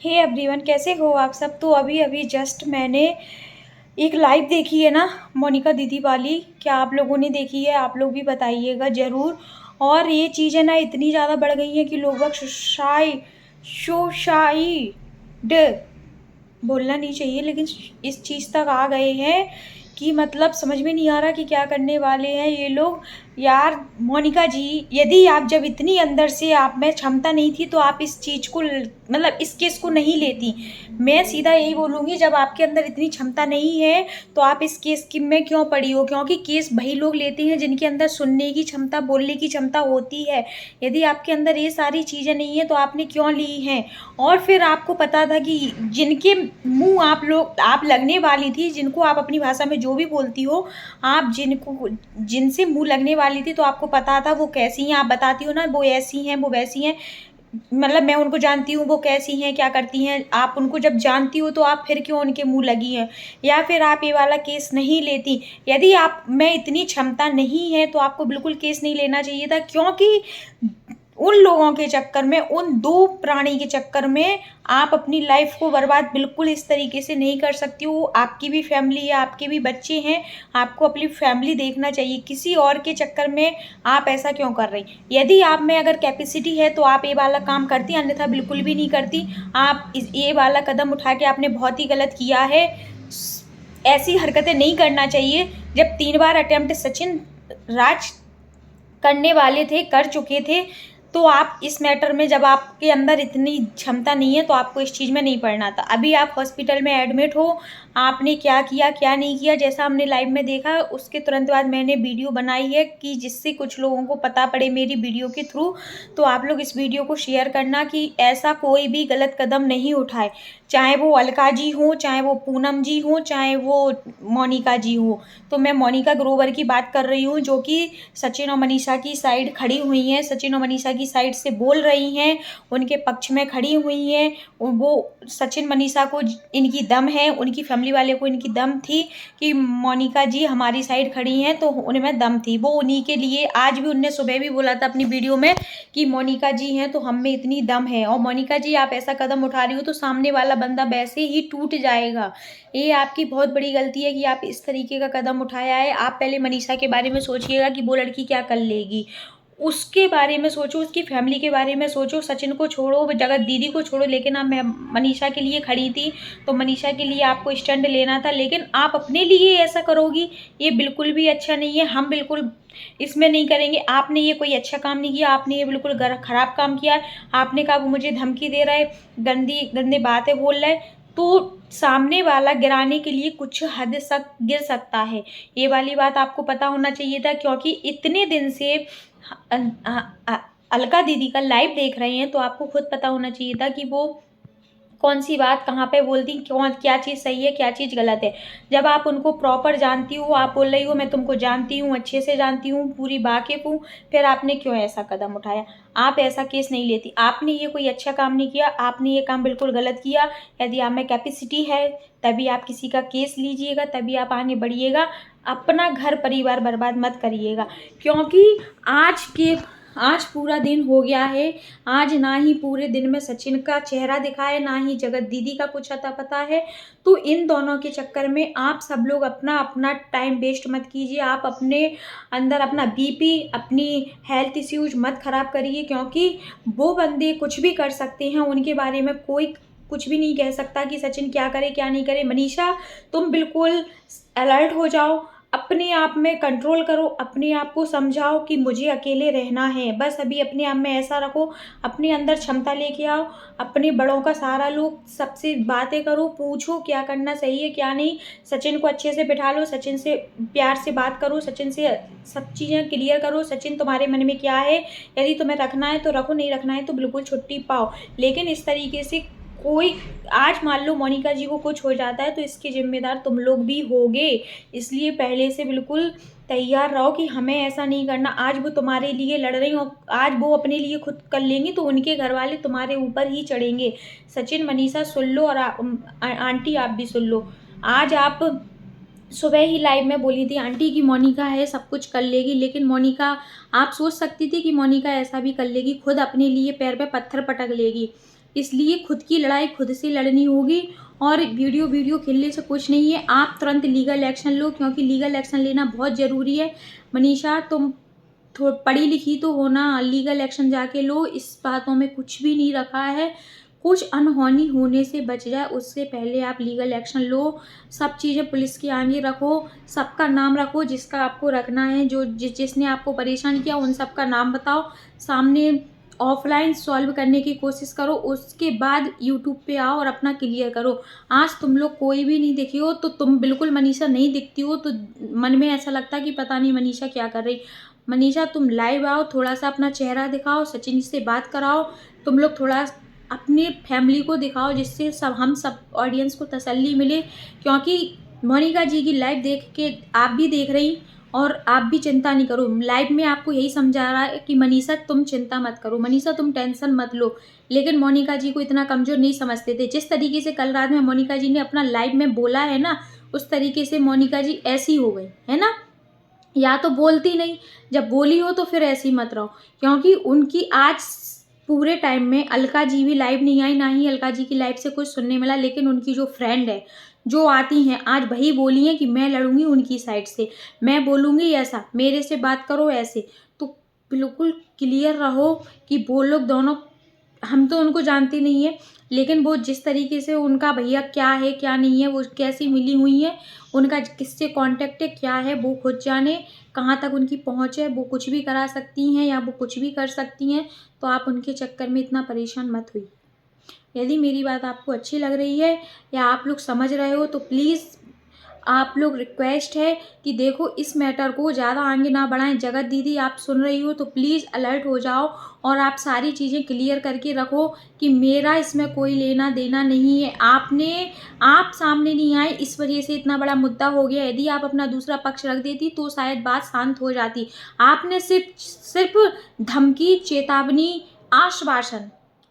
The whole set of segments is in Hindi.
हे एवरीवन, कैसे हो आप सब। तो अभी अभी जस्ट मैंने एक लाइव देखी है ना, मोनिका दीदी वाली। क्या आप लोगों ने देखी है? आप लोग भी बताइएगा ज़रूर। और ये चीज़ें ना इतनी ज़्यादा बढ़ गई हैं कि लोग सोसाइड बोलना नहीं चाहिए, लेकिन इस चीज़ तक आ गए हैं कि मतलब समझ में नहीं आ रहा कि क्या करने वाले हैं ये लोग। यार मोनिका जी, यदि आप जब इतनी अंदर से आप में क्षमता नहीं थी तो आप इस चीज़ को मतलब इस केस को नहीं लेती। मैं सीधा यही बोलूँगी, जब आपके अंदर इतनी क्षमता नहीं है तो आप इस केस की में क्यों पड़ी हो? क्योंकि केस वही लोग लेते हैं जिनके अंदर सुनने की क्षमता, बोलने की क्षमता होती है। यदि आपके अंदर ये सारी चीज़ें नहीं है तो आपने क्यों ली हैं? और फिर आपको पता था कि जिनके मुँह आप लगने वाली थी, जिनको आप अपनी भाषा में जो भी बोलती हो, आप जिनसे मुँह लगने वाली थी, तो आपको पता था वो कैसी हैं। आप बताती हो ना, वो ऐसी हैं, वो वैसी हैं। मतलब मैं उनको जानती हूँ, वो कैसी हैं, क्या करती हैं। आप उनको जब जानती हो तो आप फिर क्यों उनके मुँह लगी हैं? या फिर आप ये वाला केस नहीं लेती। यदि आप में इतनी क्षमता नहीं है तो आपको बिल्कुल केस नहीं लेना चाहिए था, क्योंकि उन लोगों के चक्कर में, उन 2 प्राणी के चक्कर में आप अपनी लाइफ़ को बर्बाद बिल्कुल इस तरीके से नहीं कर सकती हो। आपकी भी फैमिली है, आपके भी बच्चे हैं, आपको अपनी फैमिली देखना चाहिए। किसी और के चक्कर में आप ऐसा क्यों कर रही? यदि आप में अगर कैपेसिटी है तो आप ये वाला काम करती, अन्यथा बिल्कुल भी नहीं करती। आप ये वाला कदम उठा के आपने बहुत ही गलत किया है। ऐसी हरकतें नहीं करना चाहिए। जब 3 बार अटेम्प्ट सचिन राज करने वाले थे, कर चुके थे, तो आप इस मैटर में, जब आपके अंदर इतनी क्षमता नहीं है तो आपको इस चीज़ में नहीं पड़ना था। अभी आप हॉस्पिटल में एडमिट हो, आपने क्या किया, क्या नहीं किया, जैसा हमने लाइव में देखा, उसके तुरंत बाद मैंने वीडियो बनाई है कि जिससे कुछ लोगों को पता पड़े मेरी वीडियो के थ्रू। तो आप लोग इस वीडियो को शेयर करना कि ऐसा कोई भी गलत कदम नहीं उठाए। चाहे वो अलका जी हों, चाहे वो पूनम जी हों, चाहे वो मोनिका जी हों। तो मैं मोनिका ग्रोवर की बात कर रही हूँ, जो कि सचिन और मनीषा की साइड खड़ी हुई हैं, सचिन और मनीषा की साइड से बोल रही हैं, उनके पक्ष में खड़ी हुई हैं। वो सचिन मनीषा को इनकी दम है, उनकी फैमिली वाले को इनकी दम थी कि मोनिका जी हमारी साइड खड़ी हैं, तो उनमें दम थी। वो उन्हीं के लिए, आज भी उनने सुबह भी बोला था अपनी वीडियो में कि मोनिका जी हैं तो हम में इतनी दम है। और मोनिका जी, आप ऐसा कदम उठा रही हो तो सामने वाला बंदा वैसे ही टूट जाएगा। ये आपकी बहुत बड़ी गलती है कि आप इस तरीके का कदम उठाया है। आप पहले मनीषा के बारे में सोचिएगा कि वो लड़की क्या कर लेगी। उसके बारे में सोचो, उसकी फैमिली के बारे में सोचो। सचिन को छोड़ो, जगत दीदी को छोड़ो, लेकिन आप मैं मनीषा के लिए खड़ी थी, तो मनीषा के लिए आपको स्टैंड लेना था। लेकिन आप अपने लिए ऐसा करोगी, ये बिल्कुल भी अच्छा नहीं है। हम बिल्कुल इसमें नहीं करेंगे। आपने ये कोई अच्छा काम नहीं किया, आपने ये बिल्कुल खराब काम किया है। आपने कहा वो मुझे धमकी दे रहा है, गंदी गंदी बातें बोल रहा है, तो सामने वाला गिराने के लिए कुछ हद तक गिर सकता है। ये वाली बात आपको पता होना चाहिए था, क्योंकि इतने दिन से अलका दीदी का लाइव देख रहे हैं तो आपको खुद पता होना चाहिए था कि वो कौन सी बात कहाँ पे बोलती, क्यों, क्या चीज़ सही है, क्या चीज़ गलत है। जब आप उनको प्रॉपर जानती हो, आप बोल रही हो मैं तुमको जानती हूँ, अच्छे से जानती हूँ, पूरी वाकिफ़ हूँ, फिर आपने क्यों ऐसा कदम उठाया? आप ऐसा केस नहीं लेती। आपने ये कोई अच्छा काम नहीं किया, आपने ये काम बिल्कुल गलत किया। यदि आप में कैपेसिटी है तभी आप किसी का केस लीजिएगा, तभी आप आगे बढ़िएगा। अपना घर परिवार बर्बाद मत करिएगा, क्योंकि आज पूरा दिन हो गया है। आज ना ही पूरे दिन में सचिन का चेहरा दिखा है, ना ही जगत दीदी का कुछ अता पता है। तो इन दोनों के चक्कर में आप सब लोग अपना अपना टाइम वेस्ट मत कीजिए। आप अपने अंदर अपना बीपी, अपनी हेल्थ इश्यूज मत खराब करिए, क्योंकि वो बंदे कुछ भी कर सकते हैं। उनके बारे में कोई कुछ भी नहीं कह सकता कि सचिन क्या करे क्या नहीं करे। मनीषा, तुम बिल्कुल अलर्ट हो जाओ, अपने आप में कंट्रोल करो, अपने आप को समझाओ कि मुझे अकेले रहना है। बस अभी अपने आप में ऐसा रखो, अपने अंदर क्षमता लेके आओ, अपने बड़ों का सहारा लो, सबसे बातें करो, पूछो क्या करना सही है क्या नहीं। सचिन को अच्छे से बिठा लो, सचिन से प्यार से बात करो, सचिन से सब चीज़ें क्लियर करो। सचिन, तुम्हारे मन में क्या है? यदि तुम्हें रखना है तो रखो, नहीं रखना है तो बिल्कुल छुट्टी पाओ। लेकिन इस तरीके से कोई, आज मान लो मोनिका जी को कुछ हो जाता है तो इसके जिम्मेदार तुम लोग भी होगे। इसलिए पहले से बिल्कुल तैयार रहो कि हमें ऐसा नहीं करना। आज वो तुम्हारे लिए लड़ रही और आज वो अपने लिए खुद कर लेंगी तो उनके घर वाले तुम्हारे ऊपर ही चढ़ेंगे। सचिन, मनीषा सुन लो, और आंटी आप भी सुन लो। आज आप सुबह ही लाइव में बोली थी आंटी की मोनिका है, सब कुछ कर लेगी, लेकिन मोनिका, आप सोच सकती थी कि मोनिका ऐसा भी कर लेगी, खुद अपने लिए पैर पे पत्थर पटक लेगी। इसलिए खुद की लड़ाई खुद से लड़नी होगी और वीडियो खेलने से कुछ नहीं है। आप तुरंत लीगल एक्शन लो, क्योंकि लीगल एक्शन लेना बहुत ज़रूरी है। मनीषा तुम पढ़ी लिखी तो हो ना, लीगल एक्शन जाके लो, इस बातों में कुछ भी नहीं रखा है। कुछ अनहोनी होने से बच जाए उससे पहले आप लीगल एक्शन लो। सब चीज़ें पुलिस के आगे रखो, सबका नाम रखो जिसका आपको रखना है, जो जिसने आपको परेशान किया उन सबका नाम बताओ, सामने ऑफलाइन सॉल्व करने की कोशिश करो, उसके बाद यूट्यूब पे आओ और अपना क्लियर करो। आज तुम लोग कोई भी नहीं दिखी हो तो तुम बिल्कुल मनीषा नहीं दिखती हो, तो मन में ऐसा लगता है कि पता नहीं मनीषा क्या कर रही। मनीषा तुम लाइव आओ, थोड़ा सा अपना चेहरा दिखाओ, सचिन से बात कराओ, तुम लोग थोड़ा अपनी फैमिली को दिखाओ, जिससे हम सब ऑडियंस को तसल्ली मिले। क्योंकि मोनिका जी की लाइव देख के आप भी देख रही और आप भी चिंता नहीं करो। लाइव में आपको यही समझा रहा है कि मनीषा तुम चिंता मत करो, मनीषा तुम टेंशन मत लो। लेकिन मोनिका जी को इतना कमज़ोर नहीं समझते थे। जिस तरीके से कल रात में मोनिका जी ने अपना लाइव में बोला है ना, उस तरीके से मोनिका जी ऐसी हो गई है ना। या तो बोलती नहीं, जब बोली हो तो फिर ऐसी मत रहो। क्योंकि उनकी आज पूरे टाइम में अलका जी भी लाइव नहीं आई, ना ही अलका जी की लाइव से कुछ सुनने मिला। लेकिन उनकी जो फ्रेंड है, जो आती हैं, आज वही बोली हैं कि मैं लड़ूंगी उनकी साइड से, मैं बोलूँगी ऐसा, मेरे से बात करो ऐसे। तो बिल्कुल क्लियर रहो कि वो लोग दोनों, हम तो उनको जानते नहीं है, लेकिन वो जिस तरीके से उनका भैया क्या है क्या नहीं है, वो कैसी मिली हुई है, उनका किससे कांटेक्ट है क्या है, वो खुद जाने। कहाँ तक उनकी पहुँच है, वो कुछ भी करा सकती हैं या वो कुछ भी कर सकती हैं। तो आप उनके चक्कर में इतना परेशान मत हुई। यदि मेरी बात आपको अच्छी लग रही है या आप लोग समझ रहे हो तो प्लीज़ आप लोग, रिक्वेस्ट है कि देखो इस मैटर को ज़्यादा आगे ना बढ़ाएं। जगत दीदी आप सुन रही हो तो प्लीज़ अलर्ट हो जाओ और आप सारी चीज़ें क्लियर करके रखो कि मेरा इसमें कोई लेना देना नहीं है। आप सामने नहीं आए, इस वजह से इतना बड़ा मुद्दा हो गया। यदि आप अपना दूसरा पक्ष रख देती तो शायद बात शांत हो जाती। आपने सिर्फ धमकी, चेतावनी,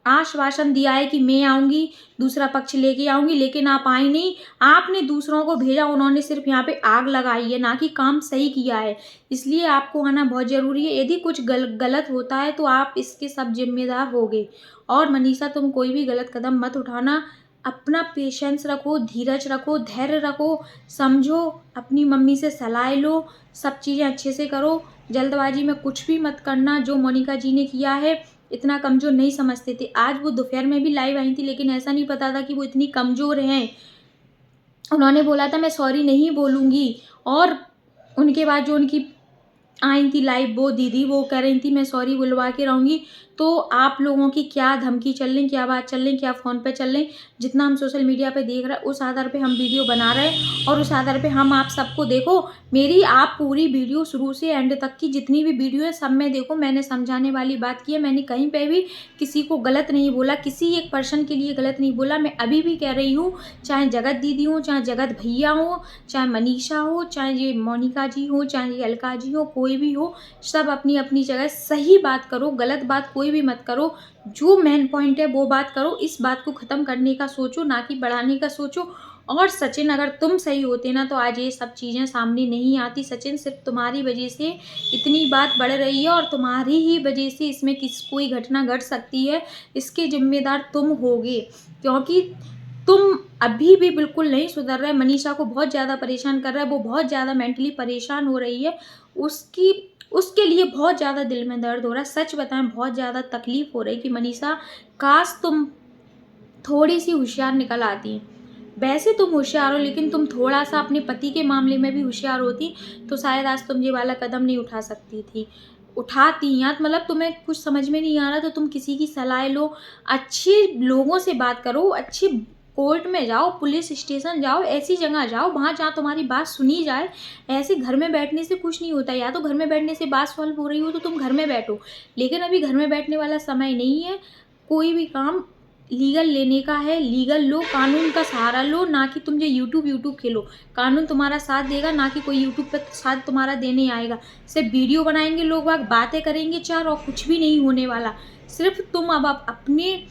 आश्वासन दिया है कि मैं आऊँगी, दूसरा पक्ष लेके आऊँगी, लेकिन आप आई नहीं। आपने दूसरों को भेजा, उन्होंने सिर्फ यहाँ पे आग लगाई है, ना कि काम सही किया है। इसलिए आपको आना बहुत ज़रूरी है। यदि कुछ गलत होता है तो आप इसके सब जिम्मेदार होगे। और मनीषा तुम कोई भी गलत कदम मत उठाना। अपना पेशेंस रखो, धीरज रखो, धैर्य रखो, समझो, अपनी मम्मी से सलाह लो, सब चीज़ें अच्छे से करो। जल्दबाजी में कुछ भी मत करना। जो मोनिका जी ने किया है, इतना कमज़ोर नहीं समझते थे। आज वो दोपहर में भी लाइव आई थी, लेकिन ऐसा नहीं पता था कि वो इतनी कमज़ोर हैं। उन्होंने बोला था मैं सॉरी नहीं बोलूँगी, और उनके बाद जो उनकी आई थी लाइव वो दीदी, वो कह रही थी मैं सॉरी बुलवा के रहूँगी। तो आप लोगों की क्या धमकी चल रही, क्या बात चल रही, क्या फ़ोन पे चल रही, जितना हम सोशल मीडिया पे देख रहे हैं उस आधार पे हम वीडियो बना रहे हैं, और उस आधार पे हम आप सबको, देखो मेरी आप पूरी वीडियो शुरू से एंड तक की जितनी भी वीडियो है सब में देखो, मैंने समझाने वाली बात की है। मैंने कहीं पे भी किसी को गलत नहीं बोला, किसी एक पर्सन के लिए गलत नहीं बोला। मैं अभी भी कह रही हूँ, चाहे जगत दीदी हो, चाहे जगत भैया हो, चाहे मनीषा हो, चाहे ये मोनिका जी हो, चाहे ये अलका जी हो, कोई भी हो, सब अपनी अपनी जगह सही बात करो, गलत बात कोई भी मत करो। जो मेन पॉइंट है वो बात करो, इस बात को ख़त्म करने का सोचो, ना कि बढ़ाने का सोचो। और सचिन, अगर तुम सही होते ना तो आज ये सब चीज़ें सामने नहीं आती। सचिन, सिर्फ तुम्हारी वजह से इतनी बात बढ़ रही है और तुम्हारी ही वजह से इसमें कोई घटना घट सकती है। इसके जिम्मेदार तुम होगे, क्योंकि तुम अभी भी बिल्कुल नहीं सुधर रहे। मनीषा को बहुत ज़्यादा परेशान कर रहा है, वो बहुत ज़्यादा मेंटली परेशान हो रही है। उसके लिए बहुत ज़्यादा दिल में दर्द हो रहा है। सच बताएं, बहुत ज़्यादा तकलीफ़ हो रही कि मनीषा, काश तुम थोड़ी सी होशियार निकल आती। वैसे तुम होशियार हो, लेकिन तुम थोड़ा सा अपने पति के मामले में भी होशियार होती तो शायद आज तुम ये वाला कदम नहीं उठा सकती थी। उठाती, या तो मतलब तुम्हें कुछ समझ में नहीं आ रहा तो तुम किसी की सलाह लो, अच्छे लोगों से बात करो, अच्छे कोर्ट में जाओ, पुलिस स्टेशन जाओ, ऐसी जगह जाओ वहाँ जहाँ तुम्हारी बात सुनी जाए। ऐसे घर में बैठने से कुछ नहीं होता। या तो घर में बैठने से बात सॉल्व हो रही हो तो तुम घर में बैठो, लेकिन अभी घर में बैठने वाला समय नहीं है। कोई भी काम लीगल लेने का है, लीगल लो, कानून का सहारा लो, ना कि तुम जो यूट्यूब खेलो। कानून तुम्हारा साथ देगा, ना कि कोई यूट्यूब पे साथ तुम्हारा देने आएगा। सिर्फ वीडियो बनाएंगे लोग, बातें करेंगे चार, और कुछ भी नहीं होने वाला। सिर्फ तुम अब अपने,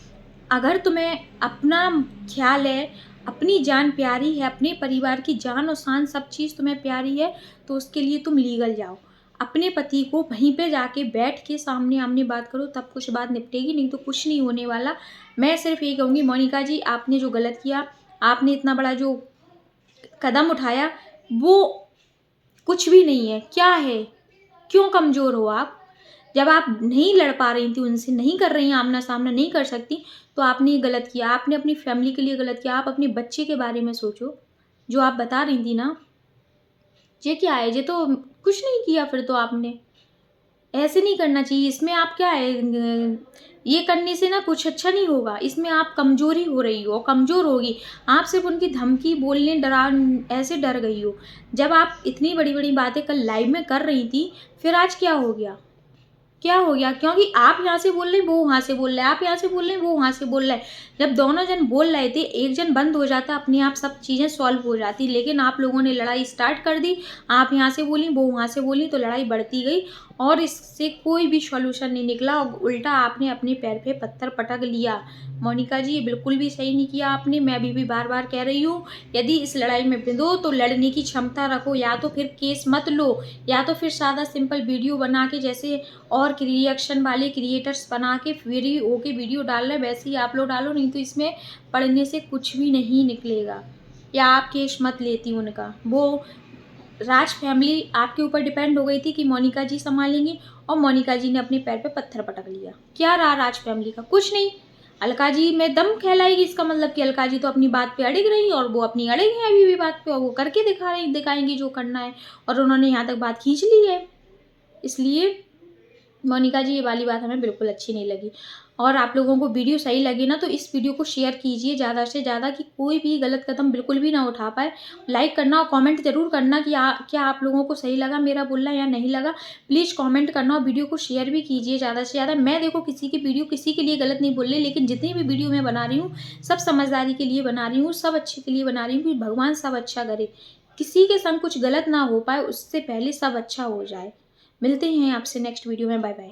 अगर तुम्हें अपना ख्याल है, अपनी जान प्यारी है, अपने परिवार की जान और शान सब चीज़ तुम्हें प्यारी है, तो उसके लिए तुम लीगल जाओ। अपने पति को वहीं पे जाके बैठ के सामने आमने बात करो, तब कुछ बात निपटेगी, नहीं तो कुछ नहीं होने वाला। मैं सिर्फ यही कहूँगी मोनिका जी, आपने जो गलत किया, आपने इतना बड़ा जो कदम उठाया वो कुछ भी नहीं है। क्या है, क्यों कमज़ोर हो आप? जब आप नहीं लड़ पा रही थी उनसे, नहीं कर रही हैं आमना-सामना, नहीं कर सकती, तो आपने ये गलत किया। आपने अपनी फैमिली के लिए गलत किया। आप अपने बच्चे के बारे में सोचो, जो आप बता रही थी ना, ये क्या है? ये तो कुछ नहीं किया फिर तो आपने। ऐसे नहीं करना चाहिए। इसमें आप क्या है, ये करने से ना कुछ अच्छा नहीं होगा। इसमें आप कमज़ोरी हो रही हो, कमज़ोर होगी। आप सिर्फ़ उनकी धमकी बोलने, ऐसे डर गई हो। जब आप इतनी बड़ी-बड़ी बातें कल लाइव में कर रही थी, फिर आज क्या हो गया? क्या हो गया? क्योंकि आप यहाँ से बोल रहे हैं, वो वहाँ से बोल रहा है, आप यहाँ से बोल रहे हैं, वो वहाँ से बोल रहा है। जब दोनों जन बोल रहे थे, एक जन बंद हो जाता, अपने आप सब चीज़ें सॉल्व हो जाती। लेकिन आप लोगों ने लड़ाई स्टार्ट कर दी, आप यहाँ से बोलीं, वो वहाँ से बोलीं, तो लड़ाई बढ़ती गई और इससे कोई भी सॉल्यूशन नहीं निकला और उल्टा आपने अपने पैर पे पत्थर पटक लिया। मोनिका जी, ये बिल्कुल भी सही नहीं किया आपने। मैं अभी भी बार-बार कह रही हूँ, यदि इस लड़ाई में भिड़ो तो लड़ने की क्षमता रखो, या तो फिर केस मत लो, या तो फिर सादा सिंपल वीडियो बना के, जैसे और रिएक्शन वाले क्रिएटर्स बना के फ्री होके वीडियो डाल रहे हैं, वैसे ही आप लोग डालो, नहीं तो इसमें पढ़ने से कुछ भी नहीं निकलेगा। या आप केस मत लेती उनका। वो राज फैमिली आपके ऊपर डिपेंड हो गई थी कि मोनिका जी संभालेंगी, और मोनिका जी ने अपने पैर पे पत्थर पटक लिया। क्या रहा राज फैमिली का? कुछ नहीं। अलका जी में दम कहलाएगी, इसका मतलब कि अलका जी तो अपनी बात पे अड़िग रही और वो अपनी अड़िग हैं अभी भी बात पे, और वो करके दिखाएंगी जो करना है, और उन्होंने यहाँ तक बात खींच ली है। इसलिए मोनिका जी, ये वाली बात हमें बिल्कुल अच्छी नहीं लगी। और आप लोगों को वीडियो सही लगी ना, तो इस वीडियो को शेयर कीजिए ज़्यादा से ज़्यादा, कि कोई भी गलत कदम बिल्कुल भी ना उठा पाए। लाइक करना और कमेंट ज़रूर करना कि क्या आप लोगों को सही लगा मेरा बोलना या नहीं लगा। प्लीज़ कमेंट करना और वीडियो को शेयर भी कीजिए ज़्यादा से ज़्यादा। मैं देखो किसी की वीडियो किसी के लिए गलत नहीं बोल रही, लेकिन जितनी भी वीडियो मैं बना रही हूँ, सब समझदारी के लिए बना रही हूँ, सब अच्छे के लिए बना रही हूँ कि भगवान सब अच्छा करे। किसी के संग कुछ गलत ना हो पाए, उससे पहले सब अच्छा हो जाए। मिलते हैं आपसे नेक्स्ट वीडियो में। Bye bye.